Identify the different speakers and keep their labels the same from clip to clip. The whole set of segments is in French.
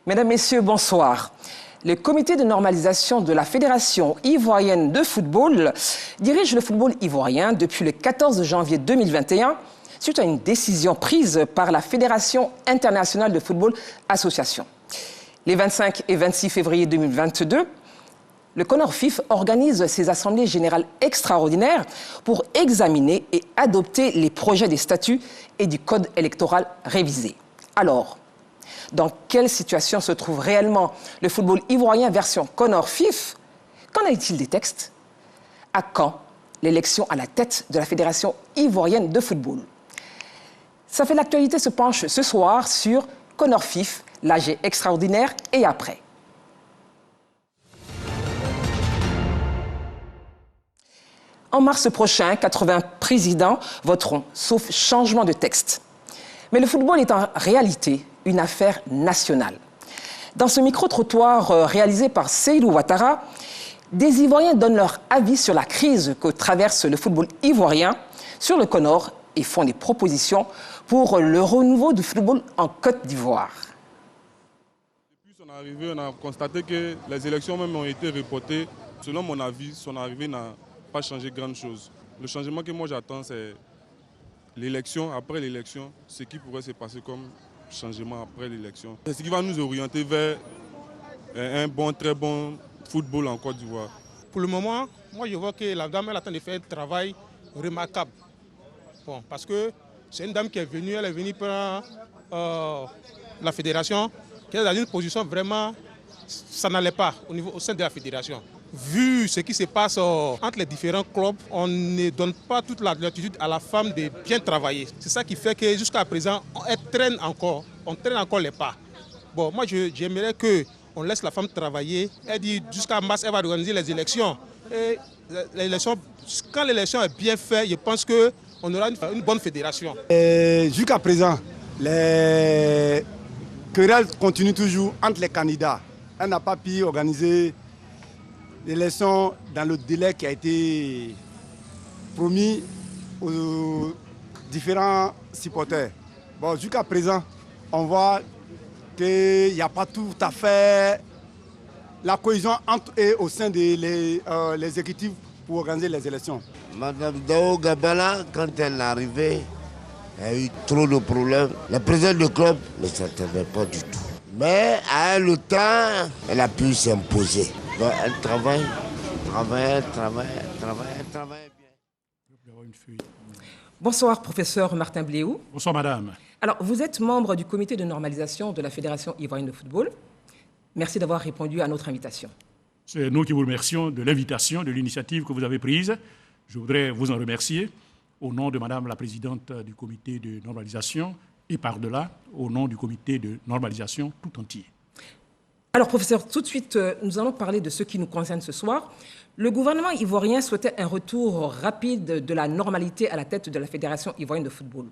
Speaker 1: Mesdames, Messieurs, bonsoir. Le comité de normalisation de la Fédération ivoirienne de football dirige le football ivoirien depuis le 14 janvier 2021 suite à une décision prise par la Fédération internationale de football association. Les 25 et 26 février 2022, le CONORFIF organise ses assemblées générales extraordinaires pour examiner et adopter les projets des statuts et du code électoral révisé. Alors, dans quelle situation se trouve réellement le football ivoirien version CONORFIF? Qu'en est-il des textes? À quand l'élection à la tête de la Fédération ivoirienne de football? Ça fait l'actualité se penche ce soir sur CONORFIF, l'AG extraordinaire et après. En mars prochain, 80 présidents voteront, sauf changement de texte. Mais le football est en réalité une affaire nationale. Dans ce micro-trottoir réalisé par Seydou Ouattara, des Ivoiriens donnent leur avis sur la crise que traverse le football ivoirien sur le Conor et font des propositions pour le renouveau du football en Côte d'Ivoire.
Speaker 2: Depuis son arrivée, on a constaté que les élections même ont été reportées. Selon mon avis, son arrivée n'a pas changé grand chose. Le changement que moi j'attends, c'est l'élection, après l'élection, ce qui pourrait se passer comme changement après l'élection. C'est ce qui va nous orienter vers un bon, très bon football en Côte d'Ivoire.
Speaker 3: Pour le moment, moi je vois que la dame elle est en train de faire un travail remarquable. Bon, parce que c'est une dame qui est venue, elle est venue par la fédération, qui est dans une position vraiment, ça n'allait pas au sein de la fédération. Vu ce qui se passe entre les différents clubs, on ne donne pas toute la latitude à la femme de bien travailler. C'est ça qui fait que jusqu'à présent, on traîne encore les pas. Bon, moi j'aimerais qu'on laisse la femme travailler. Elle dit jusqu'à mars, elle va organiser les élections. Et quand l'élection est bien faite, je pense qu'on aura une bonne fédération.
Speaker 4: Jusqu'à présent, les querelles continuent toujours entre les candidats. Elle n'a pas pu organiser l'élection dans le délai qui a été promis aux différents supporters. Bon, jusqu'à présent, on voit qu'il n'y a pas tout à fait la cohésion entre et au sein des exécutifs pour organiser les élections.
Speaker 5: Madame Dao Gabala, quand elle est arrivée, elle a eu trop de problèmes. Le président du club ne s'attendait pas du tout. Mais à le temps, elle a pu s'imposer. Donc, elle travaille bien.
Speaker 1: Bonsoir, professeur Martin Bléou.
Speaker 6: Bonsoir, madame.
Speaker 1: Alors, vous êtes membre du comité de normalisation de la Fédération ivoirienne de football. Merci d'avoir répondu à notre invitation.
Speaker 6: C'est nous qui vous remercions de l'invitation, de l'initiative que vous avez prise. Je voudrais vous en remercier au nom de madame la présidente du comité de normalisation et par-delà, au nom du comité de normalisation tout entier.
Speaker 1: Alors, professeur, tout de suite, nous allons parler de ce qui nous concerne ce soir. Le gouvernement ivoirien souhaitait un retour rapide de la normalité à la tête de la Fédération ivoirienne de football.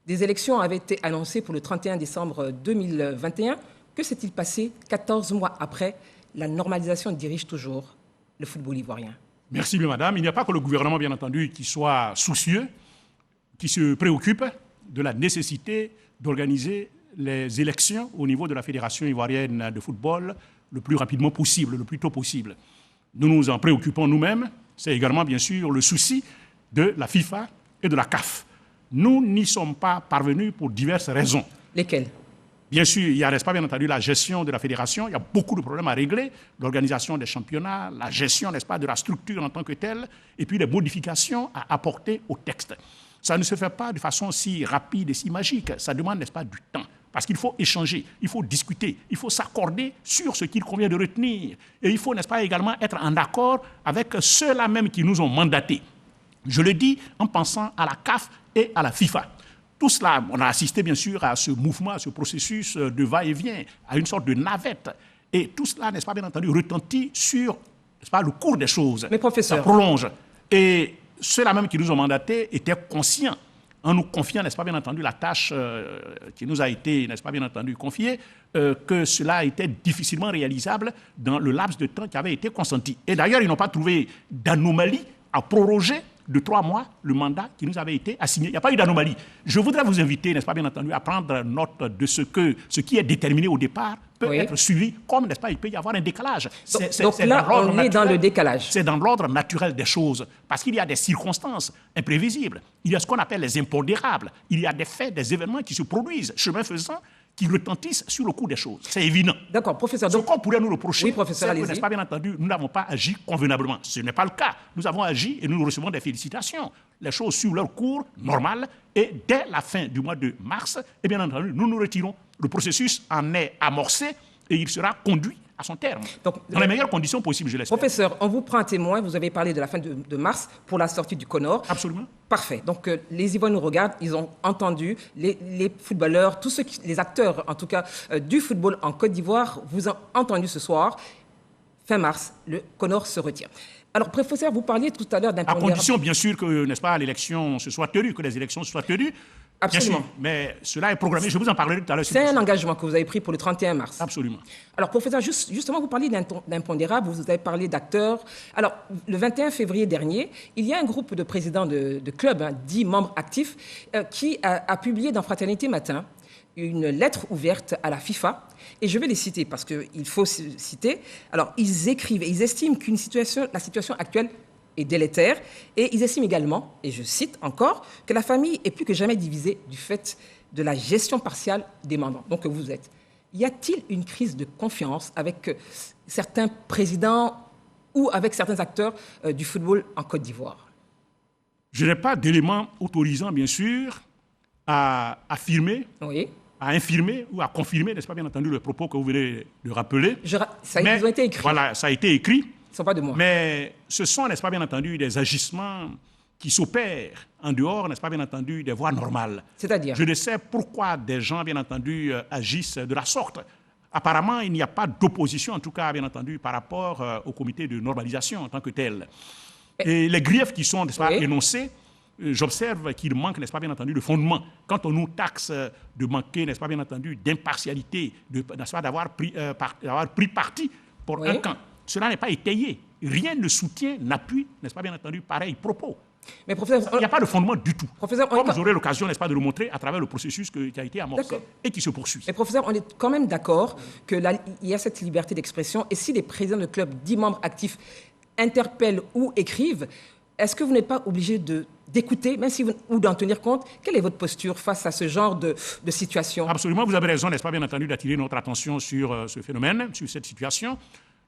Speaker 1: Des élections avaient été annoncées pour le 31 décembre 2021. Que s'est-il passé 14 mois après? La normalisation dirige toujours le football ivoirien.
Speaker 6: Merci bien, madame. Il n'y a pas que le gouvernement, bien entendu, qui soit soucieux, qui se préoccupe de la nécessité d'organiser les élections au niveau de la Fédération ivoirienne de football le plus rapidement possible, le plus tôt possible. Nous nous en préoccupons nous-mêmes. C'est également, bien sûr, le souci de la FIFA et de la CAF. Nous n'y sommes pas parvenus pour diverses raisons.
Speaker 1: Lesquelles?
Speaker 6: Bien sûr, il y a, n'est-ce pas, bien entendu, la gestion de la fédération. Il y a beaucoup de problèmes à régler. L'organisation des championnats, la gestion, n'est-ce pas, de la structure en tant que telle, et puis les modifications à apporter au texte. Ça ne se fait pas de façon si rapide et si magique. Ça demande, n'est-ce pas, du temps. Parce qu'il faut échanger, il faut discuter, il faut s'accorder sur ce qu'il convient de retenir. Et il faut, n'est-ce pas, également être en accord avec ceux-là même qui nous ont mandatés. Je le dis en pensant à la CAF et à la FIFA. Tout cela, on a assisté bien sûr à ce mouvement, à ce processus de va-et-vient, à une sorte de navette. Et tout cela, n'est-ce pas, bien entendu, retentit sur, n'est-ce pas, le cours des choses.
Speaker 1: Mais professeur...
Speaker 6: Ça prolonge. Et ceux-là même qui nous ont mandatés étaient conscients, en nous confiant, n'est-ce pas, bien entendu, la tâche qui nous a été, n'est-ce pas, bien entendu, confiée, que cela était difficilement réalisable dans le laps de temps qui avait été consenti. Et d'ailleurs, ils n'ont pas trouvé d'anomalie à proroger de 3 mois le mandat qui nous avait été assigné. Il n'y a pas eu d'anomalie. Je voudrais vous inviter, n'est-ce pas, bien entendu, à prendre note de ce qui est déterminé au départ peut être suivi, comme, n'est-ce pas, il peut y avoir un décalage.
Speaker 1: Donc là, on est dans le décalage.
Speaker 6: C'est dans l'ordre naturel des choses, parce qu'il y a des circonstances imprévisibles. Il y a ce qu'on appelle les impondérables. Il y a des faits, des événements qui se produisent, chemin faisant, qui retentissent sur le cours des choses. C'est évident.
Speaker 1: D'accord, professeur.
Speaker 6: Ce qu'on pourrait nous reprocher,
Speaker 1: c'est que,
Speaker 6: n'est-ce pas, bien entendu, nous n'avons pas agi convenablement. Ce n'est pas le cas. Nous avons agi et nous recevons des félicitations. Les choses suivent leur cours normal et dès la fin du mois de mars, et bien entendu, nous nous retirons. Le processus en est amorcé et il sera conduit à son terme, donc, dans les meilleures conditions possibles, je l'espère.
Speaker 1: Professeur, on vous prend un témoin, vous avez parlé de la fin de mars pour la sortie du Conor.
Speaker 6: Absolument.
Speaker 1: Parfait. Donc les Ivoiriens nous regardent, ils ont entendu, les footballeurs, tous les acteurs en tout cas du football en Côte d'Ivoire, vous ont entendu ce soir, fin mars, le Conor se retire. Alors, professeur, vous parliez tout à l'heure d'un...
Speaker 6: À condition, bien sûr, que, n'est-ce pas, l'élection se soit tenue, que les élections se soient tenues.
Speaker 1: Absolument.
Speaker 6: Bien sûr, mais cela est programmé. Je vous en parlerai tout à l'heure.
Speaker 1: C'est un engagement que vous avez pris pour le 31 mars.
Speaker 6: Absolument.
Speaker 1: Alors, professeur, justement, vous parliez d'impondérables, vous avez parlé d'acteurs. Alors, le 21 février dernier, il y a un groupe de présidents de clubs, 10 membres actifs, qui a publié dans Fraternité Matin une lettre ouverte à la FIFA. Et je vais les citer parce qu'il faut citer. Alors, ils écrivent et ils estiment la situation actuelle est délétère. Et ils estiment également, et je cite encore, que la famille est plus que jamais divisée du fait de la gestion partiale des mandats. Donc, vous êtes. Y a-t-il une crise de confiance avec certains présidents ou avec certains acteurs du football en Côte d'Ivoire?
Speaker 6: Je n'ai pas d'éléments autorisant, bien sûr, à affirmer, à infirmer ou à confirmer, n'est-ce pas, bien entendu, le propos que vous venez de rappeler.
Speaker 1: Ils ont été écrits.
Speaker 6: Voilà, ça a été écrit.
Speaker 1: Ce ne sont pas de moi.
Speaker 6: Mais ce sont, n'est-ce pas, bien entendu, des agissements qui s'opèrent en dehors, n'est-ce pas, bien entendu, des voies normales.
Speaker 1: C'est-à-dire?
Speaker 6: Je ne sais pourquoi des gens, bien entendu, agissent de la sorte. Apparemment, il n'y a pas d'opposition, en tout cas, bien entendu, par rapport au comité de normalisation en tant que tel. Et les griefs qui sont, n'est-ce pas, énoncés, j'observe qu'il manque, n'est-ce pas, bien entendu, de fondement. Quand on nous taxe de manquer, n'est-ce pas, bien entendu, d'impartialité, n'est-ce pas, d'avoir pris parti pour un camp, cela n'est pas étayé. Rien ne soutient, n'appuie, n'est-ce pas, bien entendu, pareil propos. Mais professeur, il n'y a pas de fondement du tout. Comme j'aurai l'occasion, n'est-ce pas, de le montrer à travers le processus qui a été amorcé et qui se poursuit.
Speaker 1: Mais professeur, on est quand même d'accord qu'il y a cette liberté d'expression. Et si les présidents de club, 10 membres actifs, interpellent ou écrivent, est-ce que vous n'êtes pas obligé d'écouter, même si ou d'en tenir compte? Quelle est votre posture face à ce genre de situation?
Speaker 6: Absolument, vous avez raison, n'est-ce pas, bien entendu, d'attirer notre attention sur ce phénomène, sur cette situation.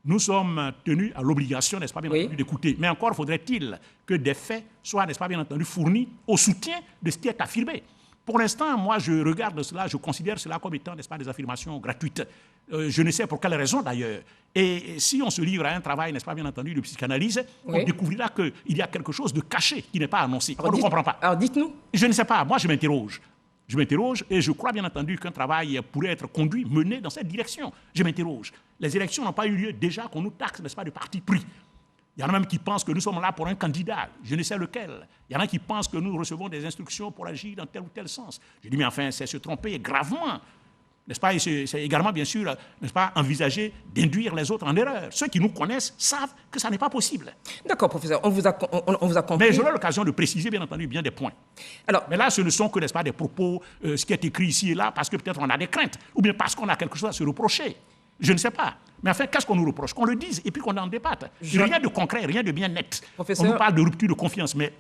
Speaker 6: Nous sommes tenus à l'obligation, n'est-ce pas, bien entendu, d'écouter. Mais encore faudrait-il que des faits soient, n'est-ce pas, bien entendu, fournis au soutien de ce qui est affirmé. Pour l'instant, moi, je regarde cela, je considère cela comme étant, n'est-ce pas, des affirmations gratuites. Je ne sais pour quelle raison, d'ailleurs. Et si on se livre à un travail, n'est-ce pas, bien entendu, de psychanalyse, on découvrira qu'il y a quelque chose de caché qui n'est pas annoncé. On ne comprend pas.
Speaker 1: Alors, dites-nous.
Speaker 6: Je ne sais pas. Moi, je m'interroge. Je m'interroge et je crois bien entendu qu'un travail pourrait être conduit, mené dans cette direction. Je m'interroge. Les élections n'ont pas eu lieu déjà qu'on nous taxe, n'est-ce pas, de parti pris. Il y en a même qui pensent que nous sommes là pour un candidat, je ne sais lequel. Il y en a qui pensent que nous recevons des instructions pour agir dans tel ou tel sens. Je dis, mais enfin, c'est se tromper gravement. N'est-ce pas? Et c'est également, bien sûr, n'est-ce pas, envisager d'induire les autres en erreur. Ceux qui nous connaissent savent que ça n'est pas possible.
Speaker 1: D'accord, professeur, on vous a compris.
Speaker 6: Mais j'aurai l'occasion de préciser, bien entendu, bien des points. Alors, mais là, ce ne sont que, n'est-ce pas, des propos, ce qui est écrit ici et là, parce que peut-être on a des craintes, ou bien parce qu'on a quelque chose à se reprocher. Je ne sais pas. Mais enfin, qu'est-ce qu'on nous reproche? Qu'on le dise et puis qu'on en débatte. Rien de concret, rien de bien net. Professeur... On nous parle de rupture de confiance, mais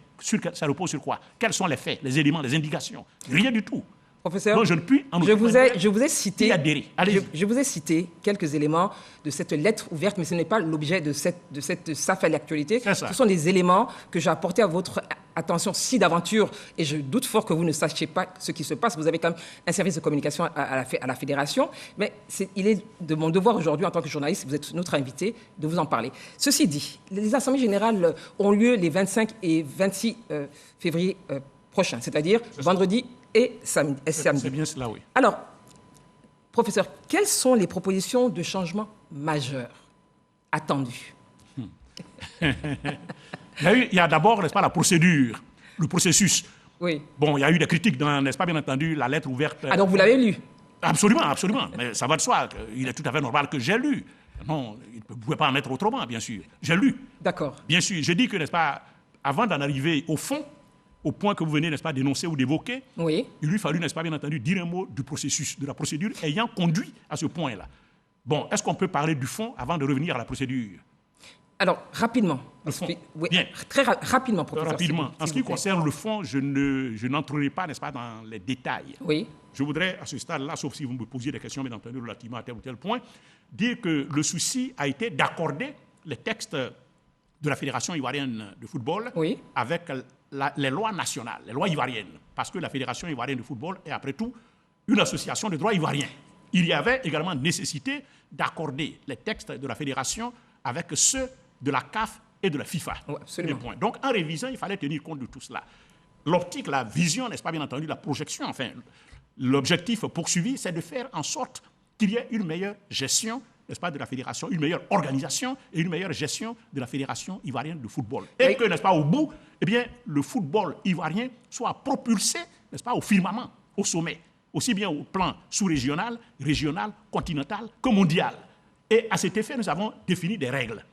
Speaker 6: ça repose sur quoi? Quels sont les faits, les éléments, les indications? Rien du tout.
Speaker 1: Professeur,
Speaker 6: non, je ne puis
Speaker 1: je vous ai cité, je vous ai cité quelques éléments de cette lettre ouverte, mais ce n'est pas l'objet de cette SAF à l'actualité. Ce sont des éléments que j'ai apportés à votre attention si d'aventure, et je doute fort que vous ne sachiez pas ce qui se passe. Vous avez quand même un service de communication à la fédération, mais il est de mon devoir aujourd'hui, en tant que journaliste, vous êtes notre invité, de vous en parler. Ceci dit, les assemblées générales ont lieu les 25 et 26 février prochains, c'est-à-dire vendredi et samedi.
Speaker 6: C'est bien cela, oui.
Speaker 1: Alors, professeur, quelles sont les propositions de changement majeurs attendues?
Speaker 6: Il y a d'abord, n'est-ce pas, la procédure, le processus.
Speaker 1: Oui.
Speaker 6: Bon, il y a eu des critiques dans, n'est-ce pas, bien entendu, la lettre ouverte.
Speaker 1: Ah, donc vous l'avez lu?
Speaker 6: Absolument, absolument. Mais ça va de soi. Il est tout à fait normal que j'ai lu. Non, il ne pouvait pas en être autrement, bien sûr. J'ai lu.
Speaker 1: D'accord.
Speaker 6: Bien sûr. Je dis que, n'est-ce pas, avant d'en arriver au fond, au point que vous venez, n'est-ce pas, d'énoncer ou d'évoquer,
Speaker 1: Oui.
Speaker 6: il lui fallut, n'est-ce pas, bien entendu, dire un mot du processus, de la procédure ayant conduit à ce point-là. Bon, est-ce qu'on peut parler du fond avant de revenir à la procédure?
Speaker 1: Alors, rapidement.
Speaker 6: Le fond.
Speaker 1: Oui,
Speaker 6: Bien.
Speaker 1: très rapidement, professeur.
Speaker 6: Rapidement. En ce qui
Speaker 1: vous plaît.
Speaker 6: concerne le fond, je n'entrerai pas, n'est-ce pas, dans les détails.
Speaker 1: Oui.
Speaker 6: Je voudrais, à ce stade-là, sauf si vous me posiez des questions, bien entendu, relativement à tel ou tel point, dire que le souci a été d'accorder les textes de la Fédération ivoirienne de football
Speaker 1: Oui.
Speaker 6: avec les lois nationales, les lois ivoiriennes. Parce que la Fédération ivoirienne de football est, après tout, une association de droit ivoirien. Il y avait également nécessité d'accorder les textes de la Fédération avec ceux de la CAF et de la FIFA.
Speaker 1: Oui, absolument.
Speaker 6: Des points. Donc, en révisant, il fallait tenir compte de tout cela. L'optique, la vision, n'est-ce pas, bien entendu, la projection, enfin, l'objectif poursuivi, c'est de faire en sorte qu'il y ait une meilleure gestion, n'est-ce pas, de la fédération, une meilleure organisation et une meilleure gestion de la Fédération ivoirienne de football. Et
Speaker 1: Oui.
Speaker 6: que, n'est-ce pas, au bout, eh bien, le football ivoirien soit propulsé, n'est-ce pas, au firmament, au sommet, aussi bien au plan sous-régional, régional, continental que mondial. Et à cet effet, nous avons défini des règles,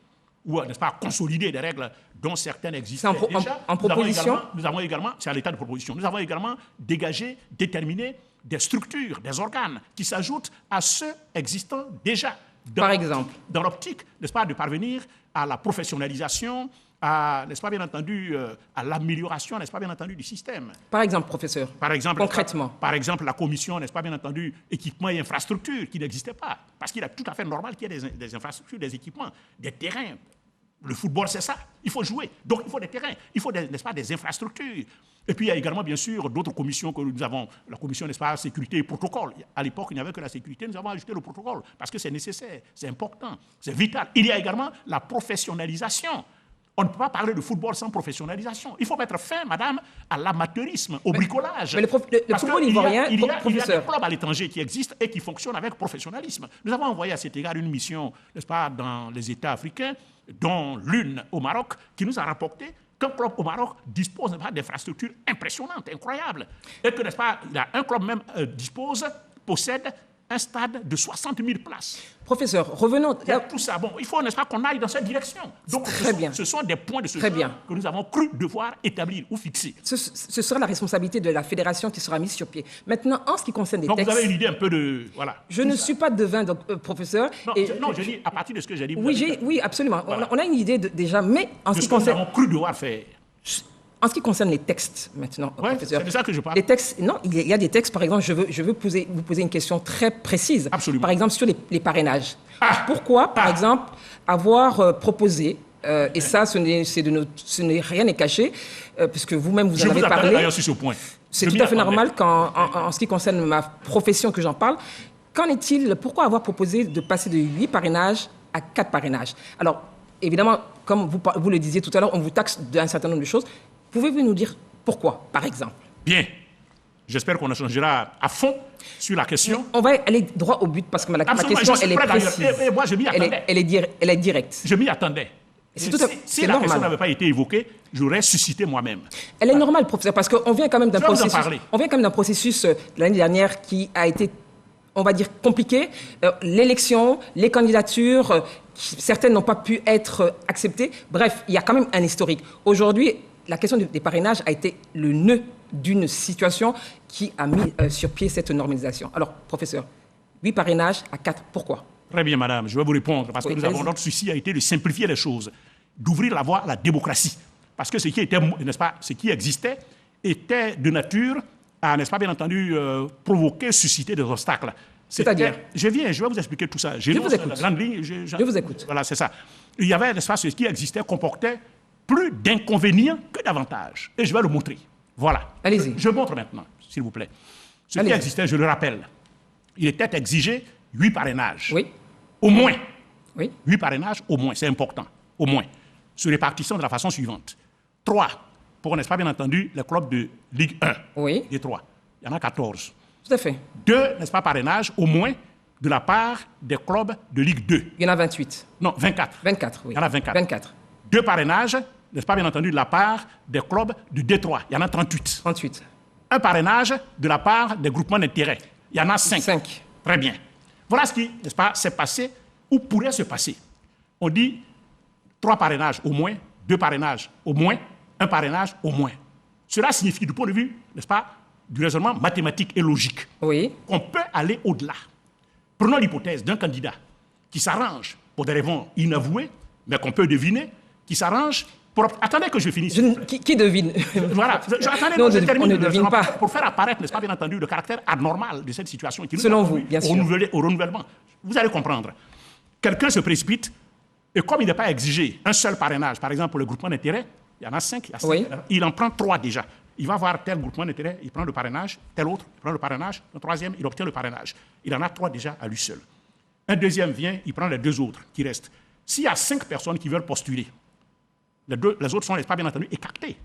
Speaker 6: ou, n'est-ce pas, consolidé des règles dont certaines existaient
Speaker 1: C'est
Speaker 6: déjà.
Speaker 1: en proposition?
Speaker 6: Nous avons également, c'est à l'état de proposition, nous avons également dégagé, déterminé des structures, des organes qui s'ajoutent à ceux existants déjà.
Speaker 1: Par exemple?
Speaker 6: Dans l'optique, n'est-ce pas, de parvenir à la professionnalisation, à, n'est-ce pas, bien entendu, à l'amélioration, n'est-ce pas, bien entendu, du système.
Speaker 1: Par exemple, professeur.
Speaker 6: Par exemple,
Speaker 1: Concrètement.
Speaker 6: par exemple, la commission, n'est-ce pas, bien entendu, équipements et infrastructures qui n'existait pas. Parce qu'il est tout à fait normal qu'il y ait des infrastructures, des équipements, des terrains. Le football, c'est ça. Il faut jouer. Donc, il faut des terrains. Il faut, n'est-ce pas, des infrastructures. Et puis, il y a également, bien sûr, d'autres commissions que nous avons. La commission, n'est-ce pas, sécurité et protocole. À l'époque, il n'y avait que la sécurité. Nous avons ajouté le protocole parce que c'est nécessaire, c'est important, c'est vital. Il y a également la professionnalisation. On ne peut pas parler de football sans professionnalisation. Il faut mettre fin, madame, à l'amateurisme, au bricolage.
Speaker 1: Mais le
Speaker 6: Parce
Speaker 1: football
Speaker 6: qu'il
Speaker 1: ivoirien,
Speaker 6: il y a des
Speaker 1: professeur.
Speaker 6: clubs à l'étranger qui existent et qui fonctionnent avec professionnalisme. Nous avons envoyé à cet égard une mission, n'est-ce pas, dans les États africains, dont l'une au Maroc, qui nous a rapporté qu'un club au Maroc dispose d'infrastructures impressionnantes, incroyables. Et que, n'est-ce pas, un club même possède un stade de 60 000 places.
Speaker 1: Professeur, revenons.
Speaker 6: Tout ça, bon, il faut, n'est-ce pas, qu'on aille dans cette direction. Donc,
Speaker 1: Très bien.
Speaker 6: Ce sont des points de ce
Speaker 1: Très
Speaker 6: genre
Speaker 1: bien.
Speaker 6: que nous avons cru devoir établir ou fixer.
Speaker 1: Ce sera la responsabilité de la fédération qui sera mise sur pied. Maintenant, en ce qui concerne les
Speaker 6: Donc,
Speaker 1: textes...
Speaker 6: vous avez une idée un peu de... Voilà.
Speaker 1: Je ne suis pas devin, donc, professeur.
Speaker 6: Non,
Speaker 1: et
Speaker 6: je dis, à partir de ce que j'ai dit...
Speaker 1: Oui, absolument.
Speaker 6: Voilà.
Speaker 1: On a une idée déjà, mais en ce
Speaker 6: de
Speaker 1: qui
Speaker 6: ce que nous
Speaker 1: concerne...
Speaker 6: avons cru devoir faire.
Speaker 1: En ce qui concerne les textes, maintenant,
Speaker 6: Ouais,
Speaker 1: professeur.
Speaker 6: c'est de ça que je parle.
Speaker 1: Les textes, non, il y a des textes, par exemple, je veux vous poser une question très précise.
Speaker 6: Absolument.
Speaker 1: Par exemple, sur les parrainages.
Speaker 6: Ah.
Speaker 1: Pourquoi, par
Speaker 6: Ah.
Speaker 1: exemple, avoir proposé, et ça, ce n'est rien n'est caché, puisque vous-même, vous
Speaker 6: Je
Speaker 1: en
Speaker 6: vous
Speaker 1: avez
Speaker 6: attendais
Speaker 1: parlé.
Speaker 6: d'ailleurs sur ce point.
Speaker 1: C'est
Speaker 6: Je
Speaker 1: tout
Speaker 6: m'y
Speaker 1: à fait
Speaker 6: attendais.
Speaker 1: normal en ce qui concerne ma profession que j'en parle. Qu'en est-il, pourquoi avoir proposé de passer de 8 parrainages à 4 parrainages? Alors, évidemment, comme vous le disiez tout à l'heure, on vous taxe d'un certain nombre de choses. Pouvez-vous nous dire pourquoi, par exemple?
Speaker 6: Bien. J'espère qu'on échangera à fond sur la question.
Speaker 1: On va aller droit au but parce que ma
Speaker 6: Absolument,
Speaker 1: question,
Speaker 6: je suis
Speaker 1: elle est
Speaker 6: prêt d'ailleurs.
Speaker 1: précise.
Speaker 6: Et moi, je m'y attendais.
Speaker 1: Elle est directe.
Speaker 6: Je m'y attendais.
Speaker 1: C'est tout à-
Speaker 6: Si
Speaker 1: c'est
Speaker 6: la question
Speaker 1: normal.
Speaker 6: n'avait pas été évoquée, j'aurais suscité moi-même.
Speaker 1: Elle est normale, professeur, parce qu'on vient quand même d'un
Speaker 6: Je vais vous en
Speaker 1: processus.
Speaker 6: parler.
Speaker 1: On vient quand même d'un processus l'année dernière qui a été, on va dire, compliqué. L'élection, les candidatures, certaines n'ont pas pu être acceptées. Bref, il y a quand même un historique. Aujourd'hui, la question des parrainages a été le nœud d'une situation qui a mis sur pied cette normalisation. Alors, professeur, 8 parrainages à 4, pourquoi?
Speaker 6: Très bien, madame, je vais vous répondre, parce
Speaker 1: Oui,
Speaker 6: que
Speaker 1: allez-y.
Speaker 6: notre souci a été de simplifier les choses, d'ouvrir la voie à la démocratie. Parce que ce qui était, n'est-ce pas, ce qui existait était de nature à, n'est-ce pas, bien entendu, provoquer, susciter des obstacles.
Speaker 1: C'est-à-dire?
Speaker 6: Je vais vous expliquer tout ça.
Speaker 1: Je vous écoute.
Speaker 6: La grande ligne,
Speaker 1: Je vous écoute.
Speaker 6: Voilà, c'est ça. Il y avait, n'est-ce pas, ce qui existait comportait plus d'inconvénients que d'avantages. Et je vais le montrer. Voilà.
Speaker 1: Allez-y.
Speaker 6: Je montre maintenant, s'il vous plaît. Ce qui
Speaker 1: Allez-y.
Speaker 6: existait, je le rappelle, il était exigé 8 parrainages.
Speaker 1: Oui,
Speaker 6: Au moins.
Speaker 1: oui,
Speaker 6: 8 parrainages, au moins, c'est important, au moins, se répartissant de la façon suivante. 3 pour, n'est-ce pas, bien entendu, les clubs de Ligue 1.
Speaker 1: oui,
Speaker 6: Des 3. Il y en a 14.
Speaker 1: tout à fait.
Speaker 6: 2, n'est-ce pas, parrainages, au moins, de la part des clubs de Ligue 2.
Speaker 1: Il y en a 28.
Speaker 6: Non, 24.
Speaker 1: 24, oui.
Speaker 6: Il y en a 24.
Speaker 1: 24.
Speaker 6: 2 parrainages, n'est-ce pas, bien entendu, de la part des clubs de Détroit. Il y en a 38.
Speaker 1: 38.
Speaker 6: Un parrainage de la part des groupements d'intérêt. Il y en a 5.
Speaker 1: 5.
Speaker 6: Très bien. Voilà ce qui, n'est-ce pas, s'est passé ou pourrait se passer. On dit 3 parrainages au moins, 2 parrainages au moins, un parrainage au moins. Cela signifie, du point de vue, n'est-ce pas, du raisonnement mathématique et logique, qu'on peut aller au-delà. Prenons l'hypothèse d'un candidat qui s'arrange pour des raisons inavouées, mais qu'on peut deviner, qui s'arrange pour... Attendez que je finisse.
Speaker 1: Qui devine?
Speaker 6: Voilà. Attendez,
Speaker 1: non,
Speaker 6: je termine
Speaker 1: on ne devine pas.
Speaker 6: Pour faire apparaître, n'est-ce pas, bien entendu, le caractère anormal de cette situation. Qui
Speaker 1: Selon vous, bien sûr.
Speaker 6: Au renouvellement. Vous allez comprendre. Quelqu'un se précipite, et comme il n'est pas exigé un seul parrainage, par exemple pour le groupement d'intérêt, il y en a 5, il en prend 3 déjà. Il va voir tel groupement d'intérêt, il prend le parrainage, tel autre, il prend le parrainage, le troisième, il obtient le parrainage. Il en a 3 déjà à lui seul. Un deuxième vient, il prend les 2 autres qui restent. S'il y a 5 personnes qui veulent postuler, les autres sont, n'est-ce pas, bien entendu, écartés.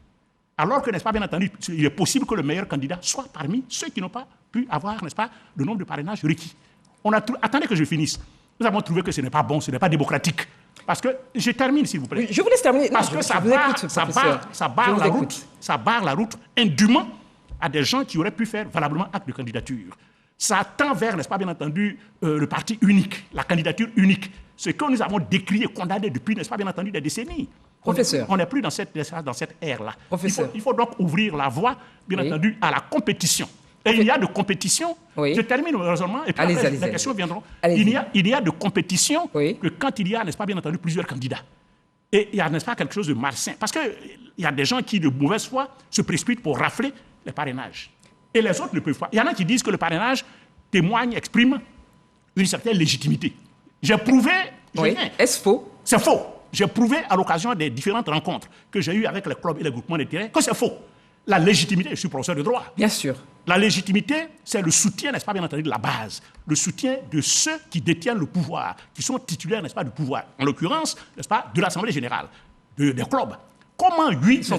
Speaker 6: Alors que, n'est-ce pas, bien entendu, il est possible que le meilleur candidat soit parmi ceux qui n'ont pas pu avoir, n'est-ce pas, le nombre de parrainages requis. Attendez que je finisse. Nous avons trouvé que ce n'est pas bon, ce n'est pas démocratique. Parce que, je termine s'il vous plaît.
Speaker 1: Je vous laisse terminer.
Speaker 6: Parce que ça barre la route indûment à des gens qui auraient pu faire valablement acte de candidature. Ça tend vers, n'est-ce pas, bien entendu, le parti unique, la candidature unique. Ce que nous avons décrié, condamné depuis, n'est-ce pas, bien entendu, des décennies.
Speaker 1: Professeur.
Speaker 6: On n'est plus dans cette ère-là.
Speaker 1: Professeur.
Speaker 6: Il faut donc ouvrir la voie, bien entendu, à la compétition. Et il y a de compétition, je termine le raisonnement, et puis après, les questions viendront. Il y a de compétition que quand il y a, n'est-ce pas, bien entendu, plusieurs candidats. Et il y a, n'est-ce pas, quelque chose de malsain. Parce qu'il y a des gens qui, de mauvaise foi, se précipitent pour rafler les parrainages. Et les autres ne peuvent pas. Il y en a qui disent que le parrainage témoigne, exprime une certaine légitimité. J'ai prouvé...
Speaker 1: Est-ce faux?
Speaker 6: C'est faux. J'ai prouvé à l'occasion des différentes rencontres que j'ai eues avec les clubs et les groupements d'intérêt que c'est faux. La légitimité, je suis professeur de droit.
Speaker 1: Bien sûr.
Speaker 6: La légitimité, c'est le soutien, n'est-ce pas, bien entendu, de la base. Le soutien de ceux qui détiennent le pouvoir, qui sont titulaires, n'est-ce pas, du pouvoir. En l'occurrence, n'est-ce pas, de l'Assemblée générale, des clubs. Comment 8,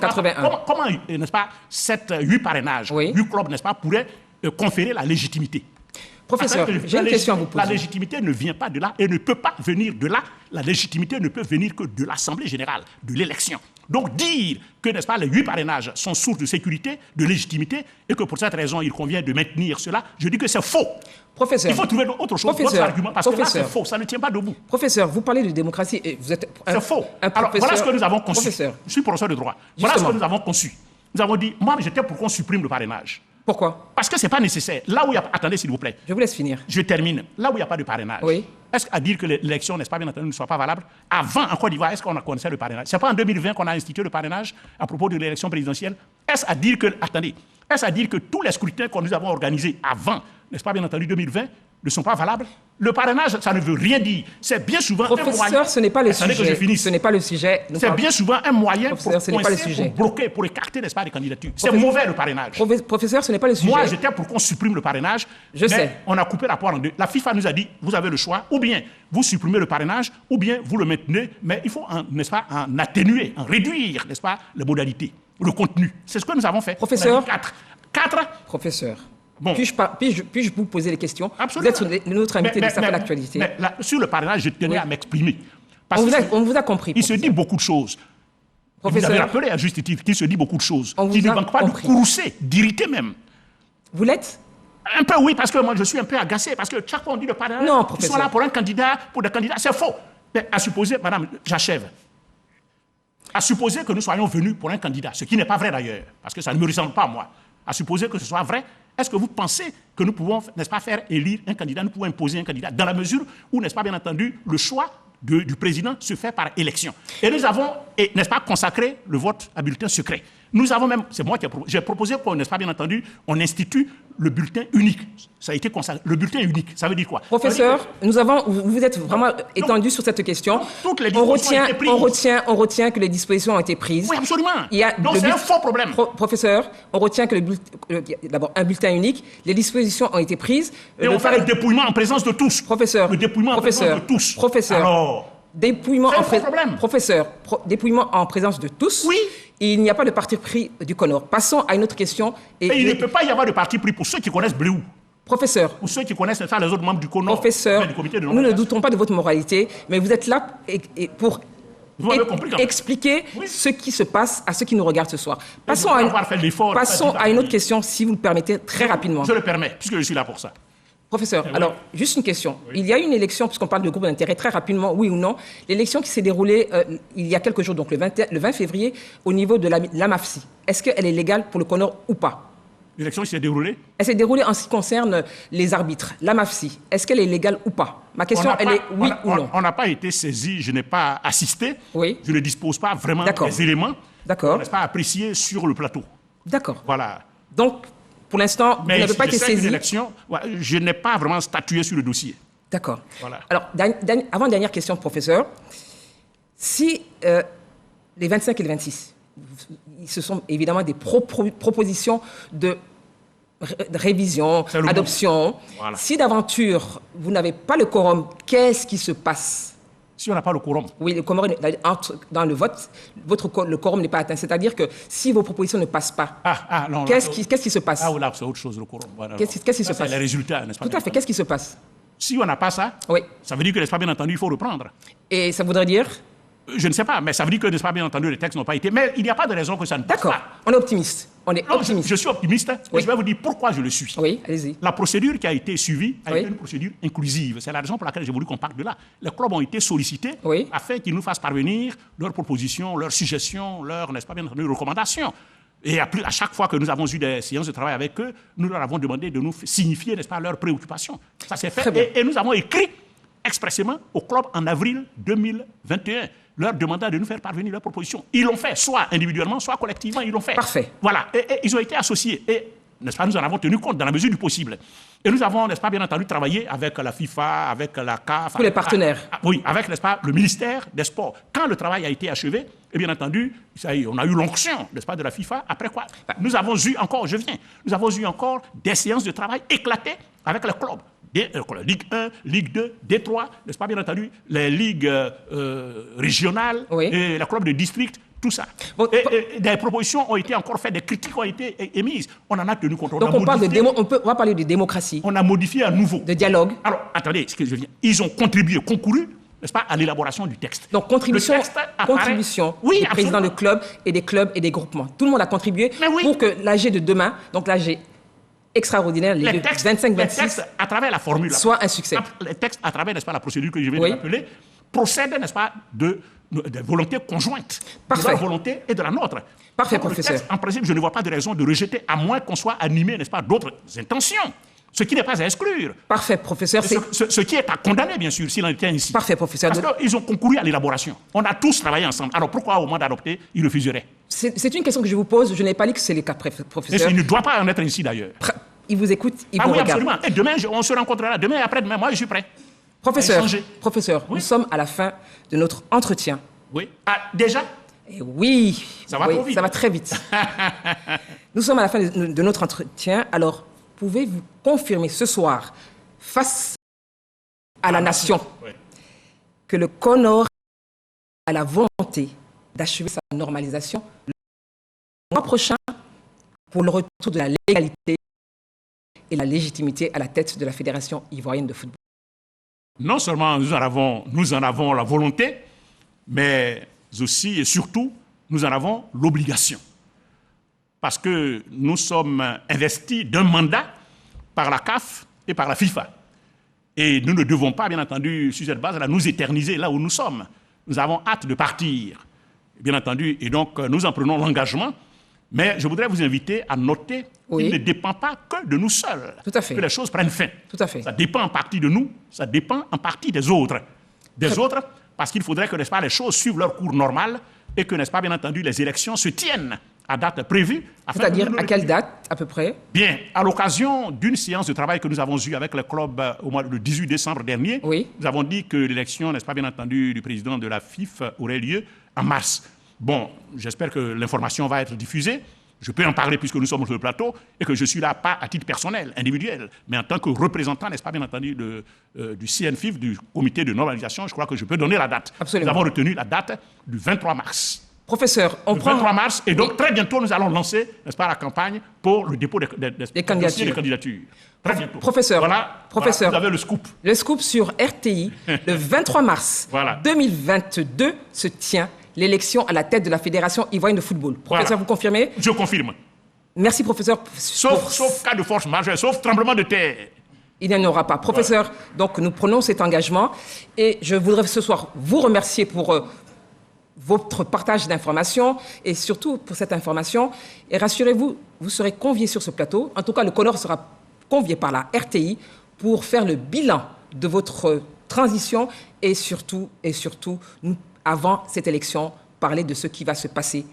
Speaker 6: n'est-ce pas, 8 parrainages, 8 clubs, n'est-ce pas, pourraient conférer la légitimité?
Speaker 1: Professeur, j'ai une question à vous poser.
Speaker 6: La légitimité ne vient pas de là et ne peut pas venir de là. La légitimité ne peut venir que de l'Assemblée générale, de l'élection. Donc dire que, n'est-ce pas, les 8 parrainages sont source de sécurité, de légitimité, et que pour cette raison, il convient de maintenir cela, je dis que c'est faux.
Speaker 1: Professeur.
Speaker 6: Il faut trouver autre chose, d'autres arguments, parce que là, c'est faux, ça ne tient pas debout.
Speaker 1: Professeur, vous parlez de démocratie et vous êtes
Speaker 6: c'est faux. Alors, voilà ce que nous avons conçu. Professeur. Je suis professeur de droit. Voilà ce que nous avons conçu. Nous avons dit, moi, j'étais pour qu'on supprime le parrainage.
Speaker 1: Pourquoi?
Speaker 6: Parce que ce n'est pas nécessaire. Là où il y a... Attendez, s'il vous plaît.
Speaker 1: Je vous laisse finir.
Speaker 6: Je termine. Là où il n'y a pas de parrainage, est-ce qu'à dire que l'élection, n'est-ce pas, bien entendu, ne soit pas valable? Avant, en Côte d'Ivoire, est-ce qu'on connaissait le parrainage? Ce n'est pas en 2020 qu'on a institué le parrainage à propos de l'élection présidentielle? Est-ce à dire que... Attendez. Est-ce à dire que tous les scrutins que nous avons organisés avant, n'est-ce pas, bien entendu, 2020, ne sont pas valables? Le parrainage, ça ne veut rien dire. C'est bien souvent un moyen...
Speaker 1: Professeur, ce n'est pas le sujet.
Speaker 6: Que je finisse.
Speaker 1: Ce n'est pas le sujet.
Speaker 6: C'est bien souvent un moyen pour
Speaker 1: coincer,
Speaker 6: pour bloquer, pour écarter, n'est-ce pas, les candidatures. C'est mauvais, le parrainage.
Speaker 1: Professeur, ce n'est pas le sujet.
Speaker 6: Moi, j'étais pour qu'on supprime le parrainage.
Speaker 1: Je sais.
Speaker 6: On a coupé la poire en deux. La FIFA nous a dit, vous avez le choix, ou bien vous supprimez le parrainage, ou bien vous le maintenez, mais il faut, n'est-ce pas, en atténuer, en réduire, n'est-ce pas, les modalités, le contenu. C'est ce que nous avons fait.
Speaker 1: Professeur.
Speaker 6: 4.
Speaker 1: Professeur.
Speaker 6: Bon.
Speaker 1: Puis-je vous poser des questions?
Speaker 6: Absolument.
Speaker 1: Vous êtes notre invité de Savoir l'actualité.
Speaker 6: Mais sur le parrainage, je tenais à m'exprimer.
Speaker 1: On vous a compris.
Speaker 6: Il se dit beaucoup de choses.
Speaker 1: Professeur.
Speaker 6: Vous avez rappelé à juste titre qu'il se dit beaucoup de choses. Qu'il ne manque pas de courroucer, d'irriter même.
Speaker 1: Vous l'êtes?
Speaker 6: Un peu oui, parce que moi je suis un peu agacé. Parce que chaque fois on dit le parrainage, ils sont là pour un candidat, pour des candidats. C'est faux. Mais à supposer, madame, j'achève. À supposer que nous soyons venus pour un candidat, ce qui n'est pas vrai d'ailleurs, parce que ça ne me ressemble pas à moi. À supposer que ce soit vrai, est-ce que vous pensez que nous pouvons, n'est-ce pas, faire élire un candidat, nous pouvons imposer un candidat, dans la mesure où, n'est-ce pas, bien entendu, le choix du président se fait par élection. Et nous avons, n'est-ce pas, consacré le vote à bulletin secret. Nous avons même, c'est moi qui j'ai proposé qu'on, n'est-ce pas, bien entendu, on institue le bulletin unique. Ça a été consacré. Le bulletin unique, ça veut dire quoi?
Speaker 1: Professeur, vous êtes vraiment étendu sur cette question.
Speaker 6: Toutes les dispositions ont été prises.
Speaker 1: On retient que les dispositions ont été prises.
Speaker 6: Oui, absolument. Donc c'est un faux problème.
Speaker 1: Professeur, on retient que d'abord un bulletin unique, les dispositions ont été prises.
Speaker 6: Et on fait le dépouillement en présence de tous.
Speaker 1: Professeur.
Speaker 6: Le dépouillement en présence de tous.
Speaker 1: Professeur.
Speaker 6: Alors,
Speaker 1: dépouillement en présence de tous.
Speaker 6: Oui.
Speaker 1: Il n'y a pas de parti pris du Conor. Passons à une autre question.
Speaker 6: Et il ne peut pas y avoir de parti pris pour ceux qui connaissent Bléou.
Speaker 1: Professeur.
Speaker 6: Pour ceux qui connaissent les autres membres du Conor.
Speaker 1: Professeur,
Speaker 6: du comité de
Speaker 1: nous ne doutons pas de votre moralité, mais vous êtes là pour expliquer ce qui se passe à ceux qui nous regardent ce soir. Passons à une autre question, si vous le permettez, très rapidement.
Speaker 6: Je le permets, puisque je suis là pour ça.
Speaker 1: Professeur,
Speaker 6: oui.
Speaker 1: alors, juste une question. Oui. Il y a une élection, puisqu'on parle de groupe d'intérêt, très rapidement, oui ou non, l'élection qui s'est déroulée il y a quelques jours, donc le 20 février, au niveau de l'AMAFSI. Est-ce qu'elle est légale pour le CONOR ou pas?
Speaker 6: L'élection qui s'est déroulée? Elle
Speaker 1: s'est déroulée en ce qui concerne les arbitres. L'AMAFSI, est-ce qu'elle est légale ou pas? Ma question, elle est oui ou non?
Speaker 6: On n'a pas été saisi, je n'ai pas assisté.
Speaker 1: Oui.
Speaker 6: Je ne dispose pas vraiment des éléments.
Speaker 1: D'accord.
Speaker 6: On n'est pas apprécié sur le plateau.
Speaker 1: D'accord.
Speaker 6: Voilà.
Speaker 1: Donc, pour l'instant, vous n'avez pas été saisi.
Speaker 6: Je n'ai pas vraiment statué sur le dossier.
Speaker 1: D'accord.
Speaker 6: Voilà.
Speaker 1: Alors, avant-dernière question, professeur. Si les 25 et les 26, ce sont évidemment des propositions de révision, adoption. Voilà. Si d'aventure, vous n'avez pas le quorum, qu'est-ce qui se passe?
Speaker 6: Si on n'a pas le quorum?
Speaker 1: Oui, le quorum entre dans le vote, le quorum n'est pas atteint. C'est-à-dire que si vos propositions ne passent pas, qu'est-ce qui se passe?
Speaker 6: Ah oui, là, c'est autre chose, le quorum. Voilà,
Speaker 1: qu'est-ce qui se passe?
Speaker 6: C'est les résultats, n'est-ce pas?
Speaker 1: Tout à fait. Qu'est-ce qui se passe?
Speaker 6: Si on n'a pas ça,
Speaker 1: oui.
Speaker 6: Ça veut dire que, n'est-ce pas, bien entendu, il faut reprendre.
Speaker 1: Et ça voudrait dire?
Speaker 6: Je ne sais pas, mais ça veut dire que, n'est-ce pas, bien entendu, les textes n'ont pas été... Mais il n'y a pas de raison que ça ne passe pas.
Speaker 1: D'accord, on est optimiste.
Speaker 6: Je suis optimiste, oui. Et je vais vous dire pourquoi je le suis.
Speaker 1: Oui, allez-y.
Speaker 6: La procédure qui a été suivie a été une procédure inclusive. C'est la raison pour laquelle j'ai voulu qu'on parte de là. Les clubs ont été sollicités afin qu'ils nous fassent parvenir leurs propositions, leurs suggestions, leurs, n'est-ce pas, bien entendu, recommandations. Et à chaque fois que nous avons eu des séances de travail avec eux, nous leur avons demandé de nous signifier, n'est-ce pas, leurs préoccupations. Ça s'est fait. Et nous avons écrit expressément au club en avril 2021, leur demandant de nous faire parvenir leurs propositions. Ils l'ont fait, soit individuellement, soit collectivement, ils l'ont fait.
Speaker 1: Parfait.
Speaker 6: Voilà, et ils ont été associés. Et, n'est-ce pas, nous en avons tenu compte dans la mesure du possible. Et nous avons, n'est-ce pas, bien entendu, travaillé avec la FIFA, avec la CAF.
Speaker 1: Tous les partenaires.
Speaker 6: Oui, avec, n'est-ce pas, le ministère des Sports. Quand le travail a été achevé, et bien entendu, ça y est, on a eu l'onction, n'est-ce pas, de la FIFA. Après quoi, nous avons eu encore des séances de travail éclatées avec les clubs. Ligue 1, Ligue 2, D3, n'est-ce pas, bien entendu, les ligues régionales, et les clubs de district, tout ça. Bon, et des propositions ont été encore faites, des critiques ont été émises. On en a tenu compte.
Speaker 1: Donc on va parler de démocratie.
Speaker 6: On a modifié à nouveau.
Speaker 1: De dialogue.
Speaker 6: Alors, attendez, ce que je viens. Ils ont concouru, n'est-ce pas, à l'élaboration du texte.
Speaker 1: Donc contribution des présidents de clubs et des clubs et des groupements. Tout le monde a contribué pour que l'AG de demain, donc l'AG extraordinaire, les 25-26,
Speaker 6: à travers la formule,
Speaker 1: soit un succès.
Speaker 6: Les textes, à travers, n'est-ce pas, la procédure que je viens de rappeler, procèdent, n'est-ce pas, de volontés conjointes.
Speaker 1: Parfait.
Speaker 6: De la volonté et de la nôtre.
Speaker 1: Parfait,
Speaker 6: donc,
Speaker 1: professeur.
Speaker 6: Texte, en principe, je ne vois pas de raison de rejeter, à moins qu'on soit animé, n'est-ce pas, d'autres intentions. Ce qui n'est pas à exclure.
Speaker 1: Parfait, professeur.
Speaker 6: Ce qui est à condamner, bien sûr, s'il en était ainsi.
Speaker 1: Parfait, professeur.
Speaker 6: Parce qu'ils ont concouru à l'élaboration. On a tous travaillé ensemble. Alors pourquoi, au moment d'adopter, ils refuseraient?
Speaker 1: C'est une question que je vous pose. Je n'ai pas dit que c'est le cas, professeur.
Speaker 6: Et il ne doit pas en être ainsi, d'ailleurs.
Speaker 1: Il vous écoute, il vous regarde.
Speaker 6: Absolument. Et demain, on se rencontrera. Demain et après-demain, moi, je suis prêt.
Speaker 1: Professeur, nous sommes à la fin de notre entretien.
Speaker 6: Oui. Ah, déjà?
Speaker 1: Oui.
Speaker 6: Ça va trop vite.
Speaker 1: Ça va très vite. Nous sommes à la fin de notre entretien. Alors, pouvez-vous confirmer ce soir, face à la nation, que le CONOR a la volonté d'achever sa normalisation le mois prochain pour le retour de la légalité et la légitimité à la tête de la Fédération ivoirienne de football?
Speaker 6: Non seulement nous en avons la volonté, mais aussi et surtout, nous en avons l'obligation. Parce que nous sommes investis d'un mandat par la CAF et par la FIFA. Et nous ne devons pas, bien entendu, sur cette base-là, nous éterniser là où nous sommes. Nous avons hâte de partir, bien entendu, et donc nous en prenons l'engagement. Mais je voudrais vous inviter à noter qu'il ne dépend pas que de nous seuls.
Speaker 1: Tout à fait.
Speaker 6: Que les choses prennent fin.
Speaker 1: Tout à fait.
Speaker 6: Ça dépend en partie de nous, ça dépend en partie des autres. Parce qu'il faudrait que, n'est-ce pas, les choses suivent leur cours normal et que, n'est-ce pas, bien entendu, les élections se tiennent à date prévue.
Speaker 1: C'est-à-dire à quelle date, à peu près?
Speaker 6: Bien, à l'occasion d'une séance de travail que nous avons eue avec le club au mois de 18 décembre dernier, nous avons dit que l'élection, n'est-ce pas, bien entendu, du président de la FIF aurait lieu en mars. Bon, j'espère que l'information va être diffusée. Je peux en parler puisque nous sommes sur le plateau et que je suis là, pas à titre personnel, individuel, mais en tant que représentant, n'est-ce pas, bien entendu, du CNFIF, du comité de normalisation. Je crois que je peux donner la date.
Speaker 1: Absolument.
Speaker 6: Nous avons retenu la date du 23 mars.
Speaker 1: Professeur,
Speaker 6: le 23 mars, et donc très bientôt, nous allons lancer, n'est-ce pas, la campagne pour le dépôt des candidatures. Très bientôt.
Speaker 1: Professeur,
Speaker 6: vous avez le scoop.
Speaker 1: Le scoop sur RTI, le 23 mars 2022 se tient l'élection à la tête de la Fédération ivoirienne de football. Professeur, vous confirmez?
Speaker 6: Je confirme.
Speaker 1: Merci, professeur.
Speaker 6: Sauf cas de force majeure, sauf tremblement de terre.
Speaker 1: Il n'y en aura pas. Professeur, donc nous prenons cet engagement et je voudrais ce soir vous remercier pour votre partage d'informations et surtout pour cette information. Et rassurez-vous, vous serez conviés sur ce plateau. En tout cas, le CONOR sera convié par la RTI pour faire le bilan de votre transition et surtout, avant cette élection, parler de ce qui va se passer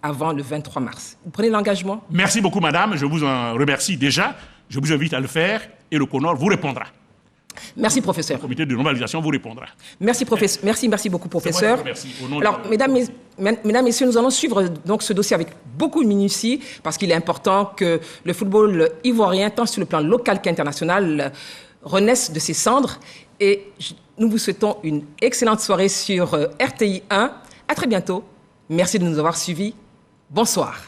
Speaker 1: avant le 23 mars. Vous prenez l'engagement?
Speaker 6: Merci beaucoup, madame. Je vous en remercie déjà. Je vous invite à le faire et le CONOR vous répondra.
Speaker 1: Merci, professeur.
Speaker 6: Le comité de normalisation vous répondra.
Speaker 1: Merci, professeur. Merci beaucoup, professeur. Alors, mesdames, messieurs, nous allons suivre donc ce dossier avec beaucoup de minutie parce qu'il est important que le football ivoirien, tant sur le plan local qu'international, renaisse de ses cendres. Et nous vous souhaitons une excellente soirée sur RTI 1. À très bientôt. Merci de nous avoir suivis. Bonsoir.